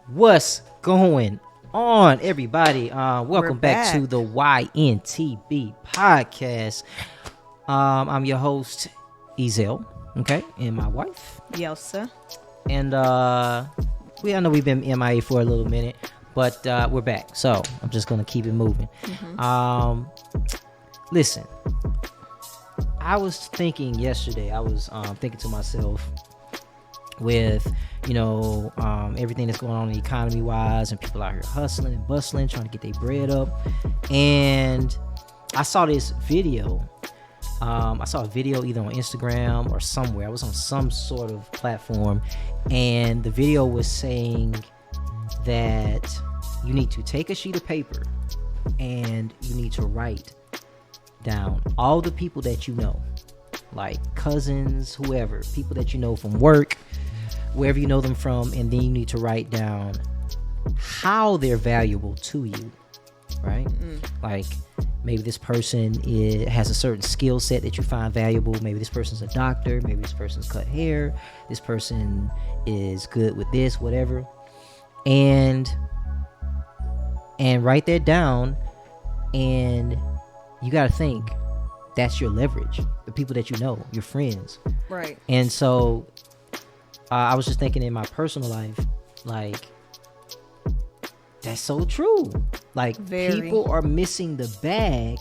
What's going on, everybody? Welcome back to the YNTB Podcast. I'm your host, Ezel, okay, and my wife, Yelsa. And I know we've been MIA for a little minute, but we're back. So I'm just gonna keep it moving. Listen, I was thinking yesterday. I was thinking to myself, with everything that's going on economy wise, and people out here hustling and bustling, trying to get their bread up. And I saw this video. I saw a video either on Instagram or somewhere. I was on some sort of platform, and the video was saying that you need to take a sheet of paper and you need to write down all the people that you know, like cousins, whoever, people that you know from work, wherever you know them from, and then you need to write down how they're valuable to you, right? Like, maybe this person has a certain skill set that you find valuable. Maybe this person's a doctor. Maybe this person's cut hair. This person is good with this, whatever. And write that down, and you got to think, that's your leverage, the people that you know, your friends. Right. And so I was just thinking in my personal life, like, that's so true. Like, people are missing the bag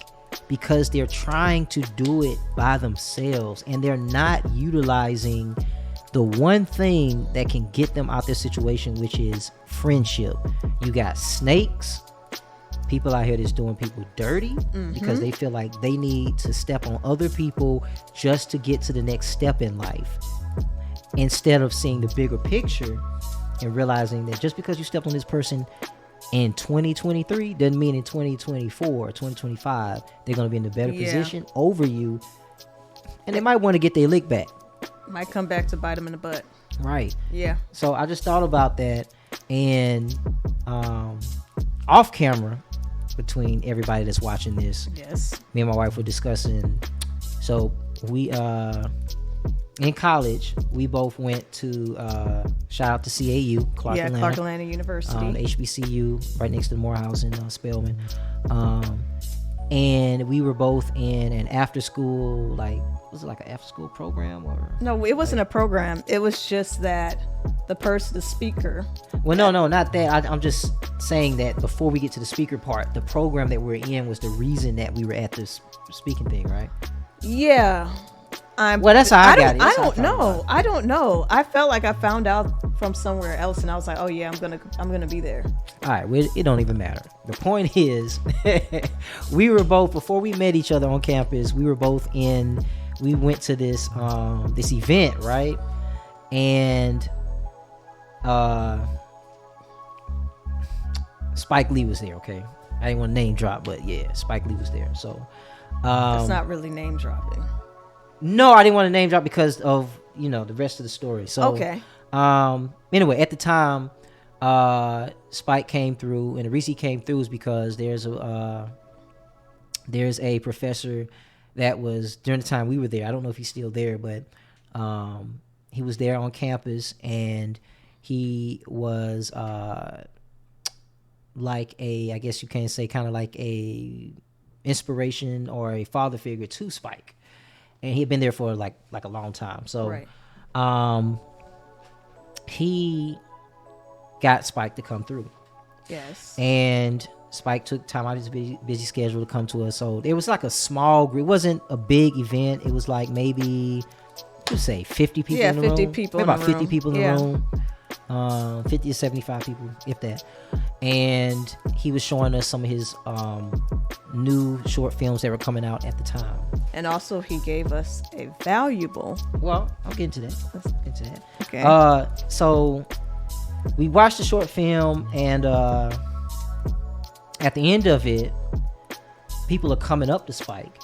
because they're trying to do it by themselves, and they're not utilizing the one thing that can get them out their situation, which is friendship. You got snakes, people out here that's doing people dirty because they feel like they need to step on other people just to get to the next step in life, instead of seeing the bigger picture and realizing that just because you stepped on this person in 2023 doesn't mean in 2024 or 2025 they're going to be in a better position over you, and they might want to get their lick back. Might come back to bite them in the butt. Right. Yeah. So I just thought about that, and off camera, between everybody that's watching this, me and my wife were discussing. So we in college, we both went to shout out to CAU, Clark Atlanta University, HBCU, right next to Morehouse in Spelman. And we were both in an after school, like, was it like an after school program or? No, it wasn't a program. It was just that the speaker. Well, no, not that. I'm just saying that before we get to the speaker part, the program that we're in was the reason that we were at this speaking thing, right? Yeah. Well, that's how I got it. I don't know. I felt like I found out from somewhere else, and I was like, oh yeah, I'm gonna be there. All right, well, it don't even matter. The point is, we were both, before we met each other on campus, we went to this this event, right? And Spike Lee was there. Okay, I didn't want to name drop, but yeah, Spike Lee was there. So it's not really name dropping. No, I didn't want to name drop because of the rest of the story. So okay. Anyway, at the time, Spike came through, and the reason he came through is because there's a professor that was, during the time we were there, I don't know if he's still there, but he was there on campus, and he was like I guess you can say, kind of like a inspiration or a father figure to Spike. And he had been there for like a long time. So right. He got Spike to come through. Yes. And Spike took time out of his busy schedule to come to us. So it was like a small group. It wasn't a big event. It was like maybe, let's say 50 people in the room. 50 people maybe in about the 50 room. people in the room. 50 to 75 people, if that. And he was showing us some of his new short films that were coming out at the time. And also he gave us a valuable... Well, I'll get into that. Let's get into that. Okay. So we watched the short film, and at the end of it, people are coming up to Spike.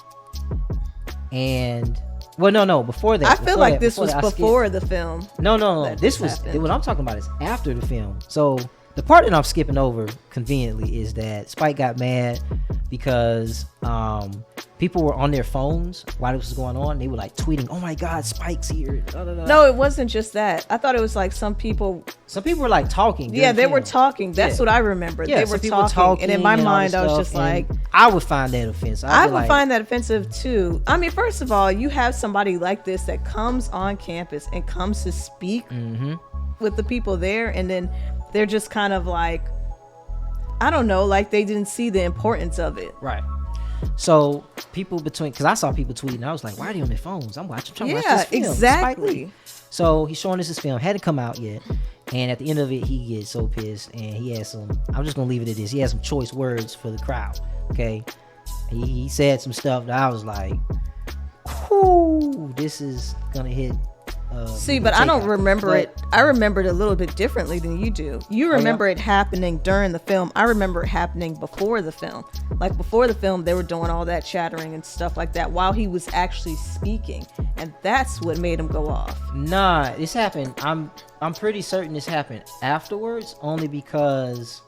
And... Well, no, before that. I feel like this was before the film. No. This was... What I'm talking about is after the film. So... The part that I'm skipping over conveniently is that Spike got mad because people were on their phones while this was going on. They were like tweeting, "Oh my God, Spike's here!" Da, da, da. No, it wasn't just that. I thought it was like some people were like talking. Yeah, they film. were talking. That's what I remember. Yeah, they were talking, and in my mind, I was just like, I would find that offensive. I would find that offensive too. I mean, first of all, you have somebody like this that comes on campus and comes to speak with the people there, and then they're just kind of like, I don't know, like they didn't see the importance of it. Right. So people because I saw people tweeting, I was like, why are they on their phones? I'm trying to watch this film. Exactly. So he's showing us this film, hadn't come out yet, and at the end of it, he gets so pissed, and he has some. I'm just gonna leave it at this. He has some choice words for the crowd. Okay, he said some stuff that I was like, "Whoo, this is gonna hit." See, but I don't remember it. I remember it a little bit differently than you do. You remember it happening during the film. I remember it happening before the film. Like before the film, they were doing all that chattering and stuff like that while he was actually speaking, and that's what made him go off. Nah, this happened. I'm pretty certain this happened afterwards, only because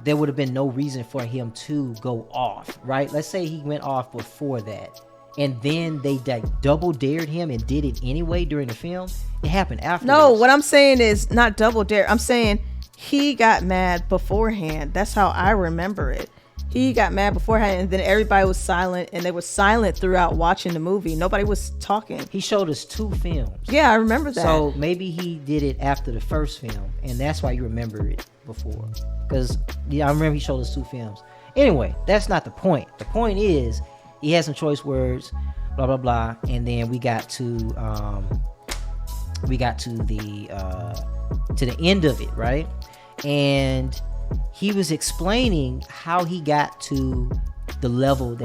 there would have been no reason for him to go off. Right? Let's say he went off before that. And then they double dared him and did it anyway during the film. It happened afterwards. No, what I'm saying is not double dare. I'm saying he got mad beforehand. That's how I remember it. He got mad beforehand, and then everybody was silent, and they were silent throughout watching the movie. Nobody was talking. He showed us 2 films. Yeah, I remember that. So maybe he did it after the first film, and that's why you remember it before. Because I remember he showed us 2 films. Anyway, that's not the point. The point is, he had some choice words, blah blah blah, and then we got to the end of it, right? And he was explaining how he got to the level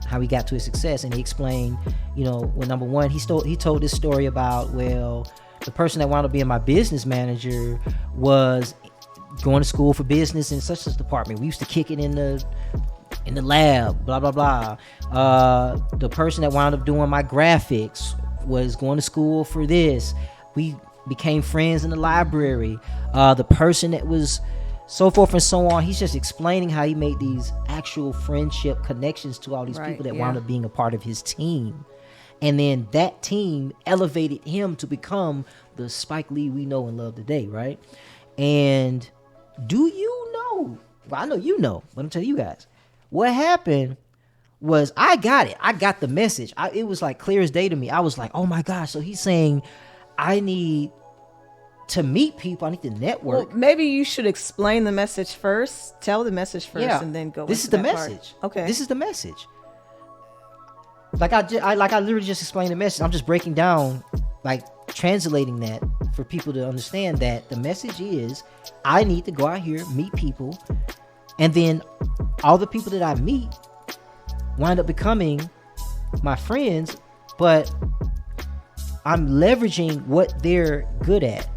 how he got to his success, and he explained, well, number one, he told this story about, well, the person that wound up being my business manager was going to school for business in such a department. We used to kick it in the lab, blah blah blah. The person that wound up doing my graphics was going to school for this. We became friends in the library. The person that was so forth and so on. He's just explaining how he made these actual friendship connections to all these people that wound up being a part of his team. And then that team elevated him to become the Spike Lee we know and love today, right? And do you know? Well, I know you know, but I'm telling you guys. What happened was I got it. I got the message. It was like clear as day to me. I was like, oh my gosh. So he's saying I need to meet people. I need to network. Well, maybe you should explain the message first. Tell the message first, and then go. This is the message. Okay. This is the message. Like I literally just explained the message. I'm just breaking down, like translating that for people to understand that the message is I need to go out here, meet people, and then all the people that I meet wind up becoming my friends, but I'm leveraging what they're good at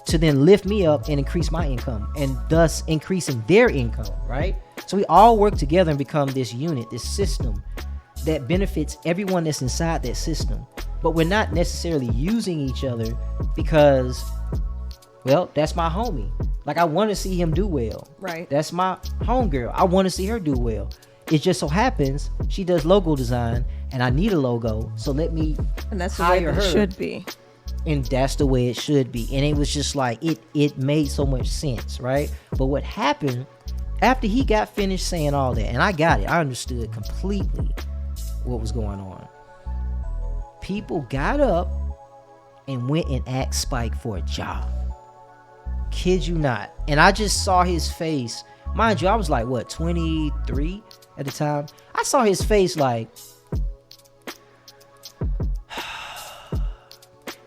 to then lift me up and increase my income, and thus increasing their income, right? So we all work together and become this unit, this system that benefits everyone that's inside that system. But we're not necessarily using each other because, well, that's my homie. Like, I want to see him do well. Right. That's my homegirl. I want to see her do well. It just so happens she does logo design, and I need a logo, so let me and that's hire the way her. it should be. And that's the way it should be. And it was just like, it made so much sense, right? But what happened after he got finished saying all that, and I got it, I understood completely what was going on. People got up and went and asked Spike for a job. Kid you not. And I just saw his face. Mind you, I was like, what, 23 at the time? I saw his face like,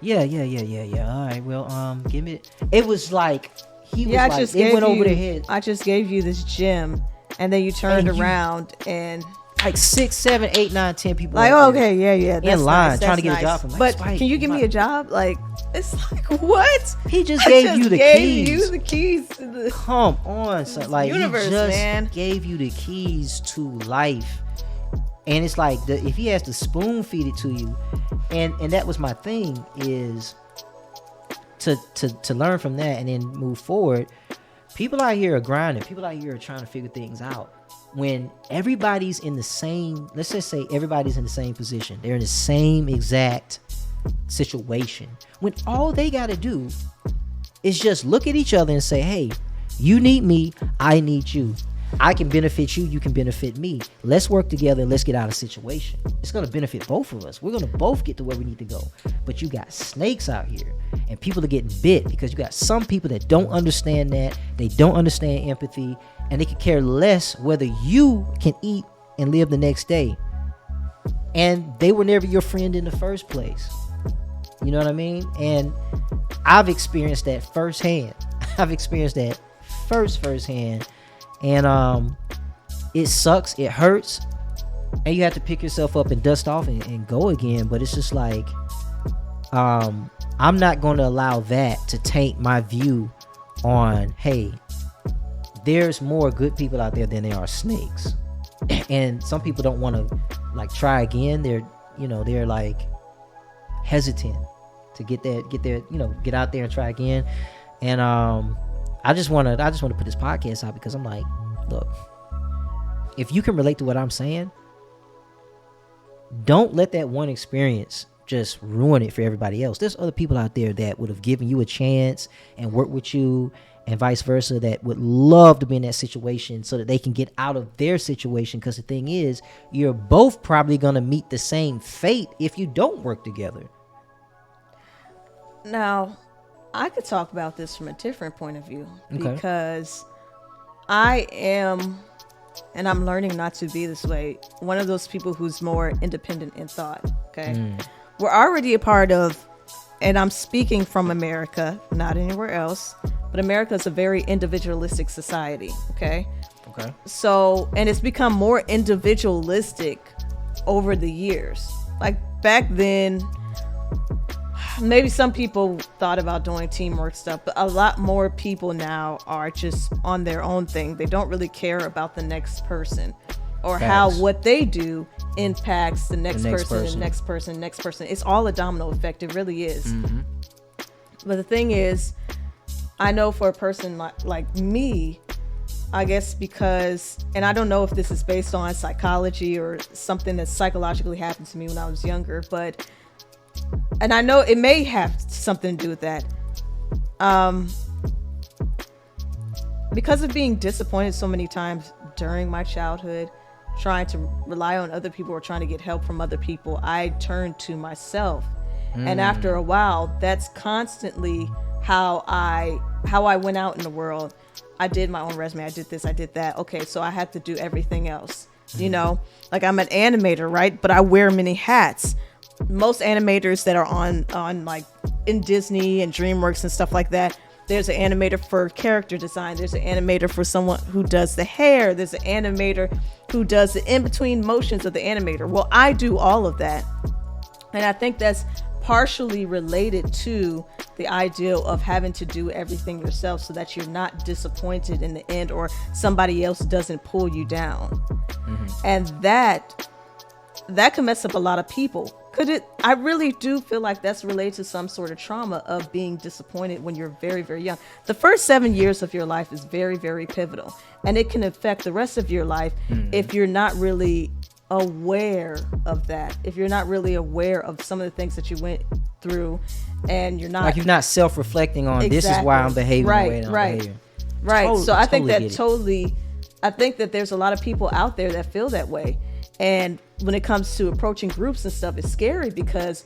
yeah. All right, well, give me. It was like he was like, it went over their head. I just gave you this gem, and then you turned around and like 6, 7, 8, 9, 10 people. Like, oh, okay, yeah, in line nice, trying to get nice. a job from. Like, but Spike, can you give me a job? Like, it's like, what? He just gave you the keys. You the keys to the Come on, son. Like, universe, he just man. gave you the keys to life. And it's like, if he has to spoon feed it to you, and that was my thing, is to learn from that and then move forward. People out here are grinding. People out here are trying to figure things out. When everybody's in the same, let's just say everybody's in the same position. They're in the same exact situation. When all they got to do is just look at each other and say, hey, you need me, I need you. I can benefit you, you can benefit me. Let's work together and let's get out of the situation. It's going to benefit both of us. We're going to both get to where we need to go. But you got snakes out here, and people are getting bit because you got some people that don't understand that. They don't understand empathy, and they could care less whether you can eat and live the next day. And they were never your friend in the first place. You know what I mean? And I've experienced that firsthand. And it sucks, it hurts, and you have to pick yourself up and dust off and go again. But it's just like, I'm not going to allow that to taint my view on, hey, there's more good people out there than there are snakes. And some people don't want to like try again. They're like hesitant to get out there and try again. And I just want to put this podcast out because I'm like, look, if you can relate to what I'm saying, don't let that one experience just ruin it for everybody else. There's other people out there that would have given you a chance and worked with you and vice versa that would love to be in that situation so that they can get out of their situation. Because the thing is, you're both probably going to meet the same fate if you don't work together. Now, I could talk about this from a different point of view because I am, and I'm learning not to be this way, one of those people who's more independent in thought. Okay. We're already a part of, and I'm speaking from America, not anywhere else, but America is a very individualistic society. Okay. So, and it's become more individualistic over the years. Like back then, maybe some people thought about doing teamwork stuff, but a lot more people now are just on their own thing. They don't really care about the next person or how what they do impacts the next person. It's all a domino effect. It really is. But the thing is, I know for a person like me, I guess because, and I don't know if this is based on psychology or something that psychologically happened to me when I was younger, but and I know it may have something to do with that. Because of being disappointed so many times during my childhood, trying to rely on other people or trying to get help from other people, I turned to myself. And after a while, that's constantly how I went out in the world. I did my own resume. I did this, I did that. Okay, so I had to do everything else. You know, like I'm an animator, right? But I wear many hats. Most animators that are on like in Disney and DreamWorks and stuff like that, there's an animator for character design. There's an animator for someone who does the hair. There's an animator who does the in-between motions of the animator. Well, I do all of that. And I think that's partially related to the idea of having to do everything yourself so that you're not disappointed in the end or somebody else doesn't pull you down. And that can mess up a lot of people. I really do feel like that's related to some sort of trauma of being disappointed when you're very, very young. The first 7 years of your life is very, very pivotal, and it can affect the rest of your life if you're not really aware of that. If you're not really aware of some of the things that you went through, and you're not like you're not self-reflecting on this is why I'm behaving the way I'm behaving. Right. So I think that there's a lot of people out there that feel that way. And when it comes to approaching groups and stuff, it's scary because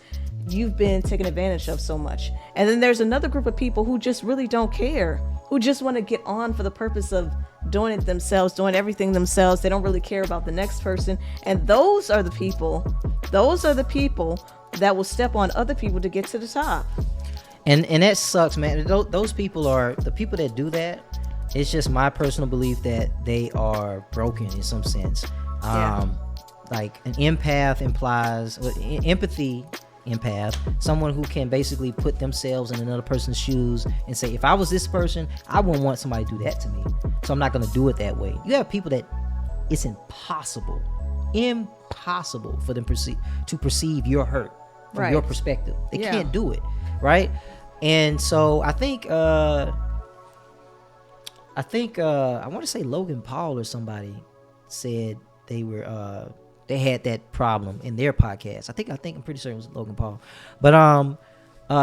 you've been taken advantage of so much. And then there's another group of people who just really don't care, who just want to get on for the purpose of doing it themselves, doing everything themselves. They don't really care about the next person. And those are the people that will step on other people to get to the top. And that sucks, man. Those people are the people that do that. It's just my personal belief that they are broken in some sense. Like an empath implies empathy. Empath, someone who can basically put themselves in another person's shoes and say, if I was this person, I wouldn't want somebody to do that to me, so I'm not going to do it that way. You have people that it's impossible for them to perceive your hurt from your perspective. They can't do it, right? And so I think I think I want to say Logan Paul or somebody said they had that problem in their podcast. I think I'm pretty sure it was Logan Paul. But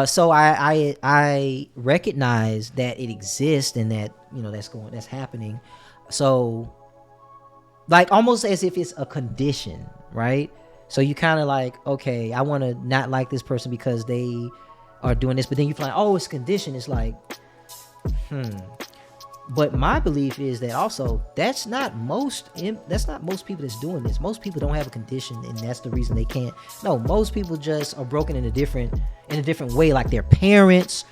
so I recognize that it exists and that, you know, that's happening. So like almost as if it's a condition, right? So you kind of like, okay, I want to not like this person because they are doing this, but then you find, oh, it's conditioned. It's like, But my belief is that also that's not most people that's doing this. Most people don't have a condition, and that's the reason they can't. No, most people just are broken in a different way, like their parents,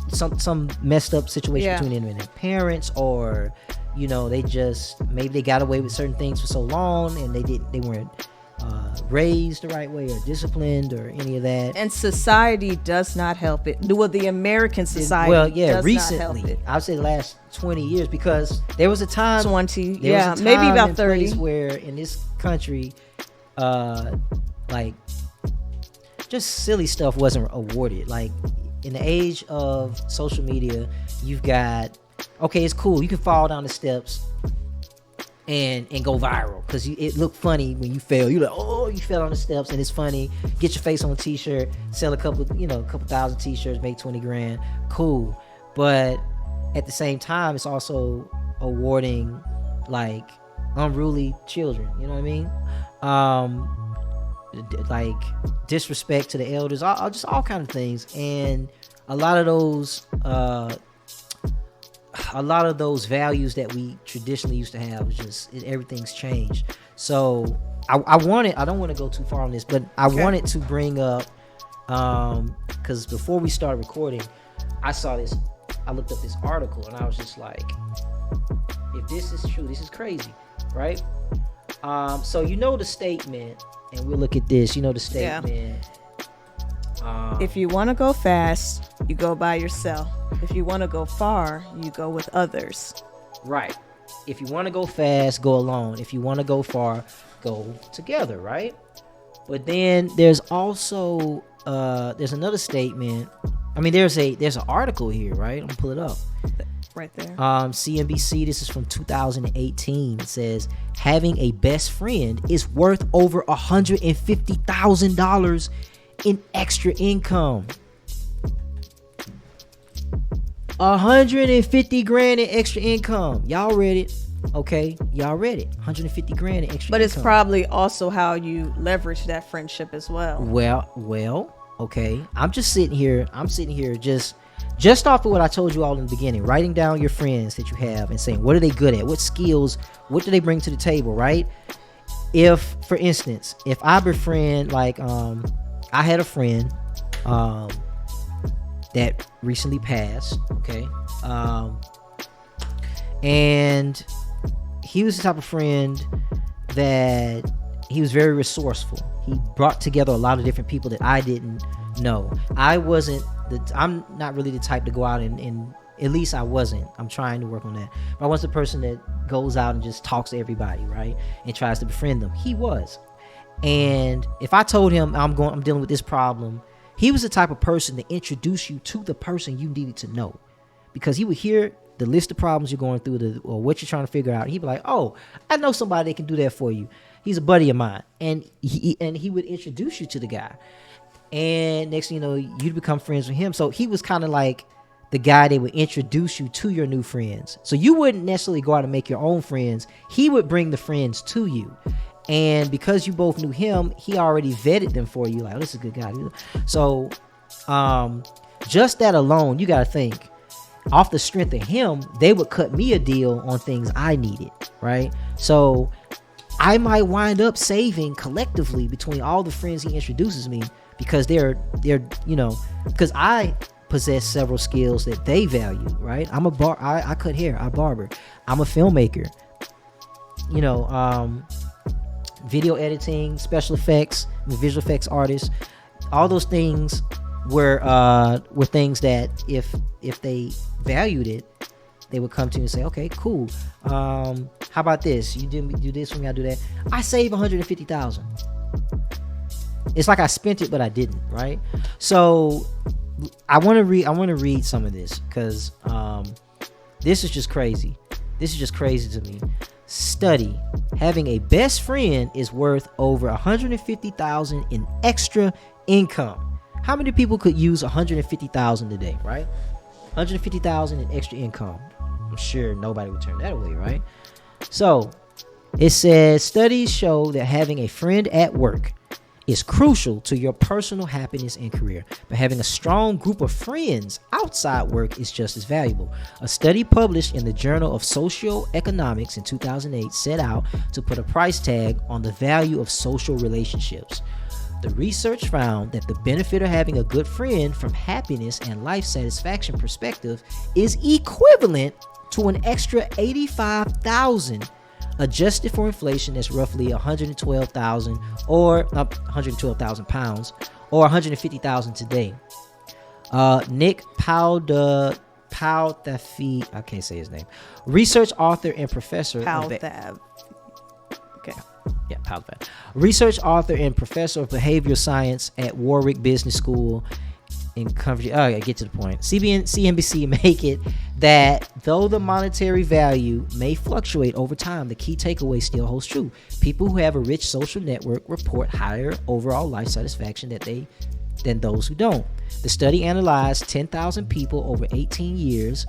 some messed up situation between them and their parents, or you know, maybe they got away with certain things for so long and they weren't raised the right way or disciplined or any of that. And society does not help it. Well, the American society does recently, not help it. I would say the last 20 years, because there was a time, 20, yeah, maybe about 30, where in this country, like just silly stuff wasn't awarded. Like in the age of social media, you've got, okay, it's cool, you can fall down the steps and go viral because it looked funny when you fell. You're like, oh, you fell on the steps, and it's funny. Get your face on a t-shirt, sell a couple thousand t-shirts, make 20 grand. Cool. But at the same time, it's also awarding like unruly children. You know what I mean? Like disrespect to the elders, just all kinds of things. And a lot of those values that we traditionally used to have, everything's changed. So I don't want to go too far on this, but I wanted to bring up, because before we started recording, I looked up this article and I was just like, if this is true, this is crazy, right? So you know the statement, and we'll look at this, the statement. If you want to go fast, you go by yourself. If you want to go far, you go with others. Right. If you want to go fast, go alone. If you want to go far, go together, right? But then there's also there's another statement. I mean, there's an article here, right? I'm gonna pull it up. Right there. CNBC, this is from 2018. It says, having a best friend is worth over $150,000 in extra income. 150 grand in extra income. Y'all read it. Okay, y'all read it. 150 grand in extra but income. It's probably also how you leverage that friendship as well. Well, okay. I'm sitting here just off of what I told you all in the beginning, writing down your friends that you have and saying, what are they good at? What skills? What do they bring to the table, right? If, for instance, if I befriend, like, I had a friend that recently passed, okay? And he was the type of friend that he was very resourceful. He brought together a lot of different people that I didn't know. I'm not really the type to go out and at least I wasn't. I'm trying to work on that. But I wasn't the person that goes out and just talks to everybody, right? And tries to befriend them. He was. And if I told him I'm dealing with this problem, he was the type of person to introduce you to the person you needed to know, because he would hear the list of problems you're going through, or what you're trying to figure out. He'd be like, "Oh, I know somebody that can do that for you. He's a buddy of mine," and he would introduce you to the guy. And next thing you know, you'd become friends with him. So he was kind of like the guy that would introduce you to your new friends. So you wouldn't necessarily go out and make your own friends. He would bring the friends to you. And because you both knew him, he already vetted them for you. Like, oh, this is a good guy. So just that alone, you got to think, off the strength of him, they would cut me a deal on things I needed, right? So I might wind up saving collectively between all the friends he introduces me, because they're because I possess several skills that they value, right? I cut hair, I barber, I'm a filmmaker, video editing, special effects, visual effects artist. All those things were things that if they valued it, they would come to you and say, okay, cool. How about this? You do this when I do that. I save $150,000. It's like I spent it, but I didn't, right? So I want to read some of this, because This is just crazy. This is just crazy to me. Study: having a best friend is worth over $150,000 in extra income. How many people could use $150,000 today, right? $150,000 in extra income. I'm sure nobody would turn that away, right? So it says studies show that having a friend at work is crucial to your personal happiness and career, but having a strong group of friends outside work is just as valuable. A study published in the Journal of Socioeconomics in 2008 set out to put a price tag on the value of social relationships. The research found that the benefit of having a good friend from happiness and life satisfaction perspective is equivalent to an extra $85,000. Adjusted for inflation, that's roughly 112,000 or 112,000 pounds or 150,000 today. Nick Powdafi, I can't say his name. Research author and professor. Powdav. Okay. Yeah, Powdav. Research author and professor of behavioral science at Warwick Business School in country. Oh, I get to the point. CNBC make it that though the monetary value may fluctuate over time, the key takeaway still holds true. People who have a rich social network report higher overall life satisfaction than those who don't. The study analyzed 10,000 people over 18 years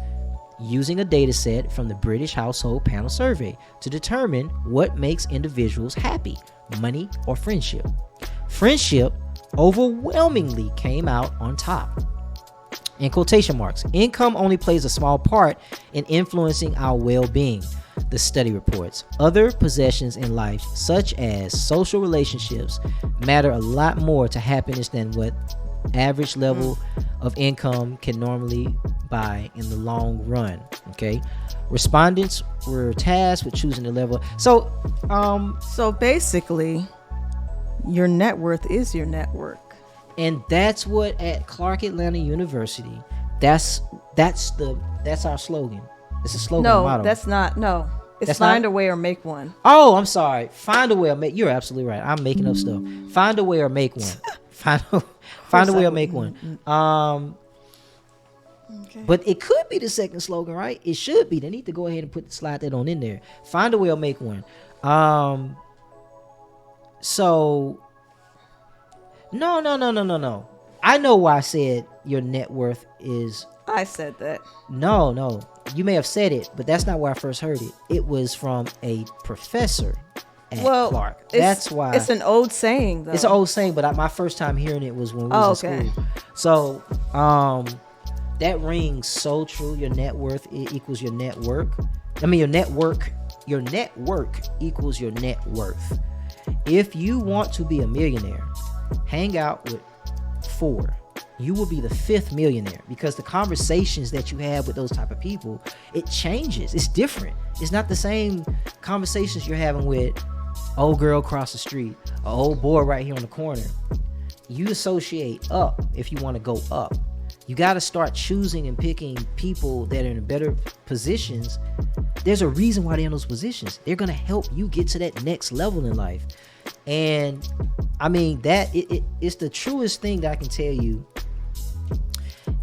using a data set from the British Household Panel Survey to determine what makes individuals happy, money or friendship. Friendship overwhelmingly came out on top. In quotation marks, income only plays a small part in influencing our well-being, the study reports. Other possessions in life, such as social relationships, matter a lot more to happiness than what average level of income can normally buy in the long run. Okay, respondents were tasked with choosing the level. So basically, your net worth is your network. And that's what at Clark Atlanta University, that's our slogan. It's a slogan motto. No, that's not. No, it's that's find not? a way or make one. Oh, I'm sorry. Find a way or make. You're absolutely right. I'm making up stuff. Find a way or make one. Find a way or make one. Okay. But it could be the second slogan, right? It should be. They need to go ahead and slide that on in there. Find a way or make one. So no. I know why I said your net worth is. I said that. No. You may have said it, but that's not where I first heard it. It was from a professor at Clark. That's why. It's an old saying, though. It's an old saying, but my first time hearing it was when we was in school. So, that rings so true. Your net worth equals your network. I mean, your network equals your net worth. If you want to be a millionaire, hang out with 4. You will be the 5th millionaire, because the conversations that you have with those type of people, it changes. It's different. It's not the same conversations you're having with old girl across the street, or old boy right here on the corner. You associate up if you want to go up. You got to start choosing and picking people that are in better positions. There's a reason why they're in those positions. They're going to help you get to that next level in life. And I mean, that it's the truest thing that I can tell you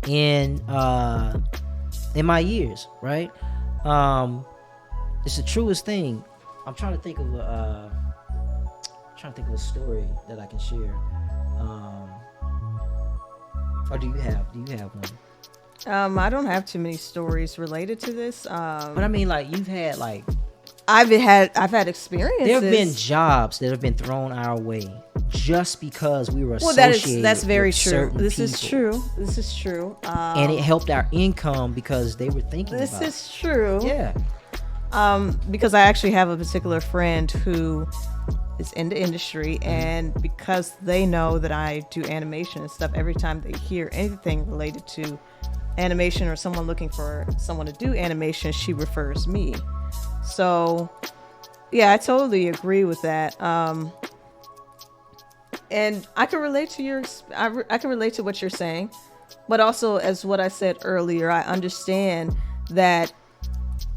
in my years, right? It's the truest thing. I'm trying to think of a story that I can share. Or do you have one? I don't have too many stories related to this. But I mean, like, you've had like. I've had experiences. There have been jobs that have been thrown our way just because we were associated. That's very with true. This people. is true. And it helped our income because they were thinking about it. This is true. Yeah. Because I actually have a particular friend who is in the industry, and because they know that I do animation and stuff, every time they hear anything related to animation or someone looking for someone to do animation, she refers me. So yeah, I totally agree with that. And I can relate to I can relate to what you're saying, but also, as what I said earlier, I understand that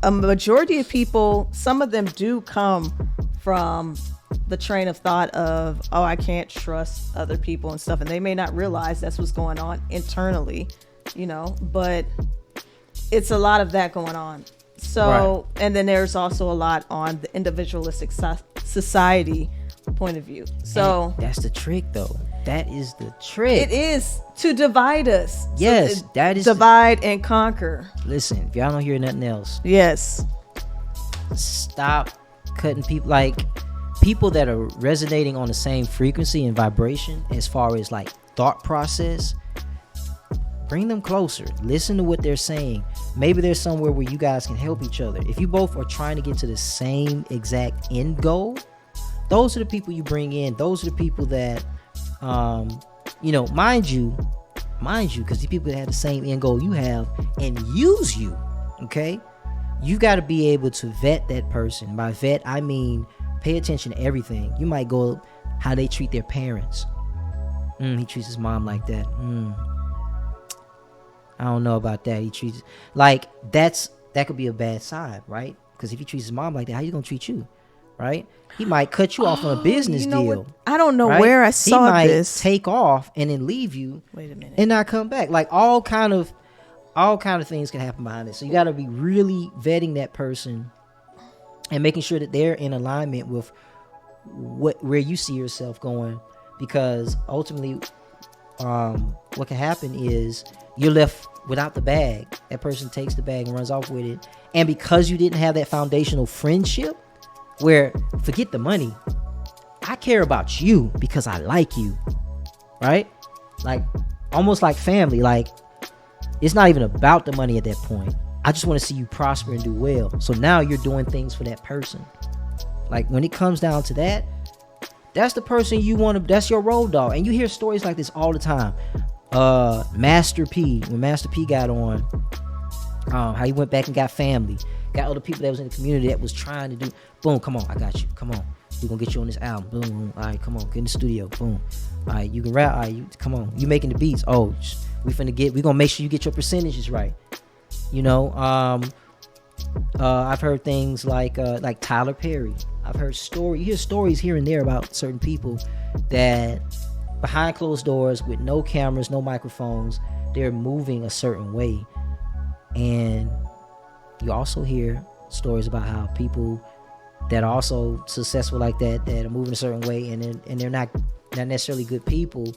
a majority of people, some of them do come from the train of thought of, oh, I can't trust other people and stuff, and they may not realize that's what's going on internally, but it's a lot of that going on. So, and then there's also a lot on the individualistic society point of view. So and that's the trick, though. That is the trick. It is to divide us. Yes, so that is divide and conquer. Listen, if y'all don't hear nothing else, yes, stop cutting people, like people that are resonating on the same frequency and vibration as far as like thought process. Bring them closer. Listen to what they're saying. Maybe there's somewhere where you guys can help each other. If you both are trying to get to the same exact end goal, those are the people you bring in. Those are the people that, mind you, because the people that have the same end goal you have and use you, okay? You got to be able to vet that person. By vet, I mean pay attention to everything. You might go how they treat their parents. He treats his mom like that. I don't know about that. He treats like that could be a bad side, right? Because if he treats his mom like that, how you gonna treat you, right? He might cut you off on a business deal. What? I don't know right? where I saw this. He this. might take off and then leave you. Wait a minute. And not come back. Like all kind of things can happen behind it. So you got to be really vetting that person and making sure that they're in alignment with where you see yourself going, because ultimately, what can happen is you're left without the bag. That person takes the bag and runs off with it. And because you didn't have that foundational friendship where, forget the money, I care about you because I like you, right? Like almost like family. Like it's not even about the money at that point. I just want to see you prosper and do well. So now you're doing things for that person. Like when it comes down to that, that's the person you want to, that's your road dog. And you hear stories like this all the time. Master P, when Master P got on, how he went back and got family, got other people that was in the community that was trying to do, boom, come on, I got you, come on, we're gonna get you on this album, boom, boom, all right, come on, get in the studio, boom, all right, you can rap, all right, come on, you making the beats, oh, we gonna make sure you get your percentages right, I've heard things like Tyler Perry. I've heard you hear stories here and there about certain people that behind closed doors with no cameras, no microphones, they're moving a certain way. And you also hear stories about how people that are also successful like that are moving a certain way, and they're not necessarily good people,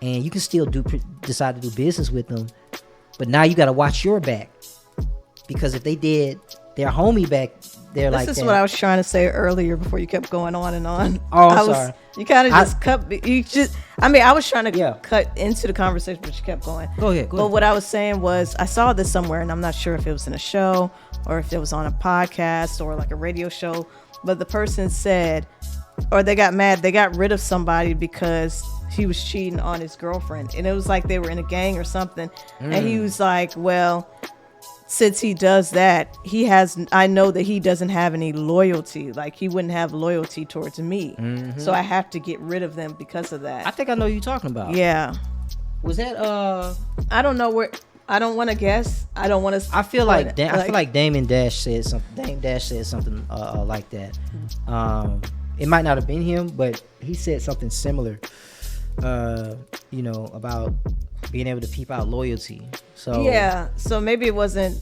and you can still decide to do business with them, but now you got to watch your back, because if they did their homie back there like that. This is what I was trying to say earlier before you kept going on and on. Oh, I'm sorry. You kind of just cut. You just. I mean, I was trying to cut into the conversation, but you kept going. Go ahead. But what I was saying was, I saw this somewhere, and I'm not sure if it was in a show or if it was on a podcast or like a radio show. But the person said, or they got mad, they got rid of somebody because he was cheating on his girlfriend, and it was like they were in a gang or something, and he was like, well, since he does that, I know that he doesn't have any loyalty. Like he wouldn't have loyalty towards me. Mm-hmm. So I have to get rid of them because of that. I think I know who you're talking about. Yeah. Was that I don't know where. I don't want to guess. I don't want to. I feel like Damon Dash said something. Dame Dash said something like that. It might not have been him, but he said something similar. About being able to peep out loyalty. So yeah, so maybe it wasn't.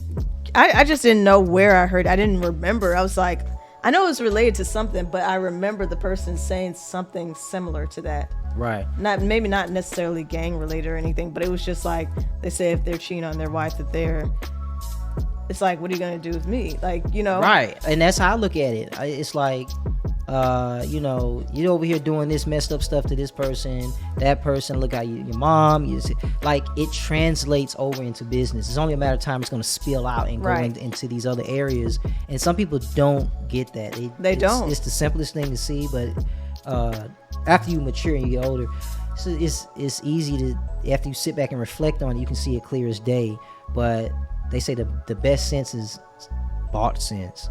I just didn't know where I heard. I didn't remember. I was like, I know it was related to something, but I remember the person saying something similar to that. Right. Maybe not necessarily gang related or anything, but it was just like they say if they're cheating on their wife, it's like, what are you gonna do with me? Like, Right. And that's how I look at it. It's like, you're over here doing this messed up stuff to this person, that person, look at your mom. Like, it translates over into business. It's only a matter of time it's going to spill out and go into these other areas. And some people don't get that. They don't. It's the simplest thing to see, but after you mature and you get older, it's easy to, after you sit back and reflect on it, you can see it clear as day. But they say the best sense is bought sense.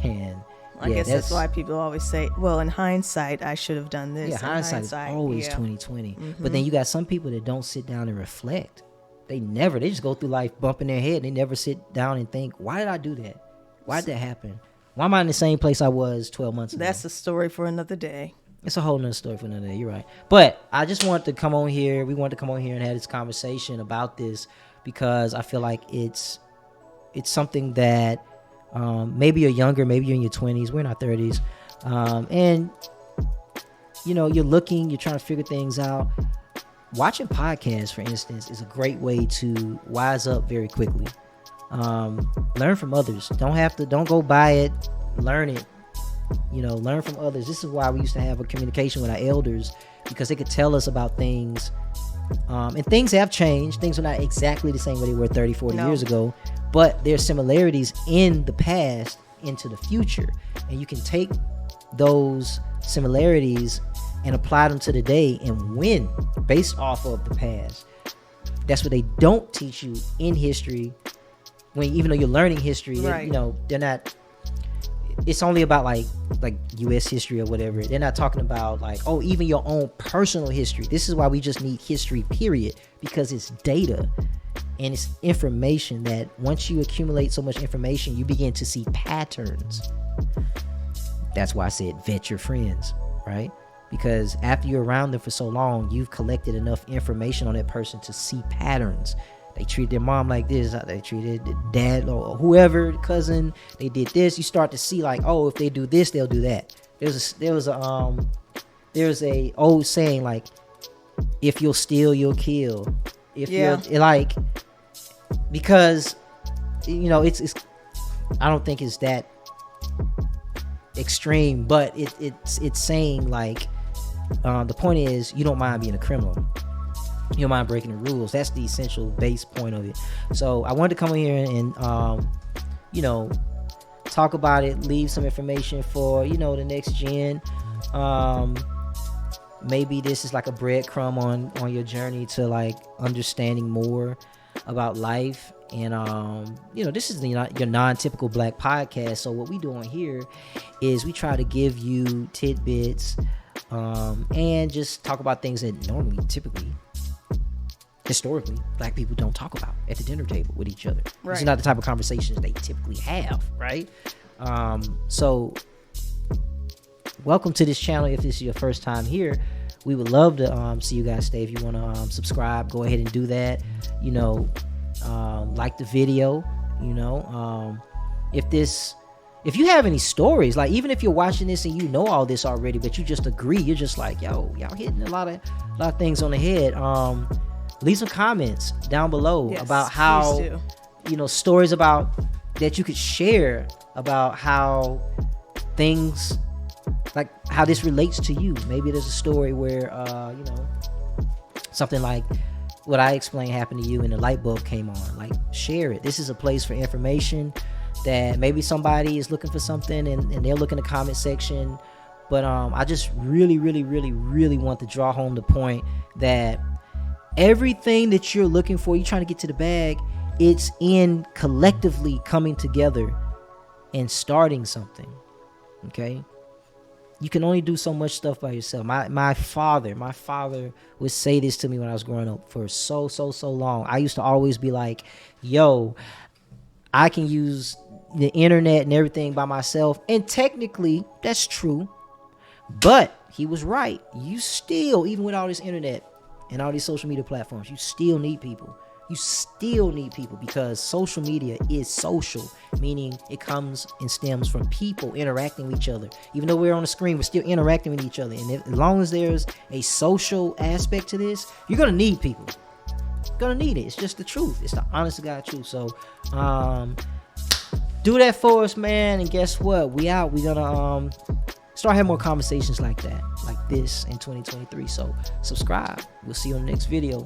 And I guess that's why people always say, well, in hindsight, I should have done this. Yeah, hindsight is always 20/20. Mm-hmm. But then you got some people that don't sit down and reflect. They just go through life bumping their head. They never sit down and think, why did I do that? Why did that happen? Why am I in the same place I was 12 months ago? That's a story for another day. It's a whole nother story for another day. You're right. But I just wanted to come on here. We wanted to come on here and have this conversation about this because I feel like it's it's something that maybe you're younger, maybe you're in your 20s, we're in our 30s, and you're trying to figure things out. Watching podcasts, for instance, is a great way to wise up very quickly. Learn from others. Don't go buy it. Learn it. Learn from others. This is why we used to have a communication with our elders, because they could tell us about things. And things have changed. Things are not exactly the same way they were 30, 40 years ago, but there are similarities in the past into the future. And you can take those similarities and apply them to the day and win based off of the past. That's what they don't teach you in history. Even though you're learning history, right. They're not. It's only about like U.S. history or whatever. They're not talking about even your own personal history. This is why we just need history, period, because it's data and it's information that once you accumulate so much information, you begin to see patterns. That's why I said vet your friends, right? Because after you're around them for so long, you've collected enough information on that person to see patterns. They treat their mom like this. They treated the dad or whoever, cousin. They did this. You start to see if they do this, they'll do that. There's a old saying if you'll steal, you'll kill. You're because it's I don't think it's that extreme, but it's saying the point is you don't mind being a criminal. You don't mind breaking the rules. That's the essential base point of it. So I wanted to come in here and talk about it, leave some information for the next gen. Maybe this is like a breadcrumb on your journey to understanding more about life. And this is your non-typical black podcast. So what we do on here is we try to give you tidbits and just talk about things that typically historically black people don't talk about at the dinner table with each other. Right. It's not the type of conversations they typically have, right? So welcome to this channel. If this is your first time here, we would love to see you guys stay. If you want to subscribe, go ahead and do that. Like the video. If you have any stories, even if you're watching this and you know all this already, but you just agree, you're just y'all hitting a lot of things on the head. Leave some comments down below about how stories about that you could share about how things how this relates to you. Maybe there's a story where something like what I explained happened to you and the light bulb came on. Share it. This is a place for information that maybe somebody is looking for something and they'll look in the comment section. But I just really, really, really, really want to draw home the point that everything that you're looking for, you're trying to get to the bag, it's in collectively coming together and starting something. Okay? You can only do so much stuff by yourself. My father would say this to me when I was growing up for so long. I used to always be like, yo, I can use the internet and everything by myself. And technically, that's true. But he was right. You still, even with all this internet and all these social media platforms, you still need people. You still need people because social media is social, meaning it comes and stems from people interacting with each other. Even though we're on the screen, we're still interacting with each other. And as long as there's a social aspect to this, you're going to need people. You're going to need it. It's just the truth. It's the honest to God truth. So, do that for us, man. And guess what? We out. We're going to start having more conversations like that, like this in 2023. So subscribe. We'll see you on the next video.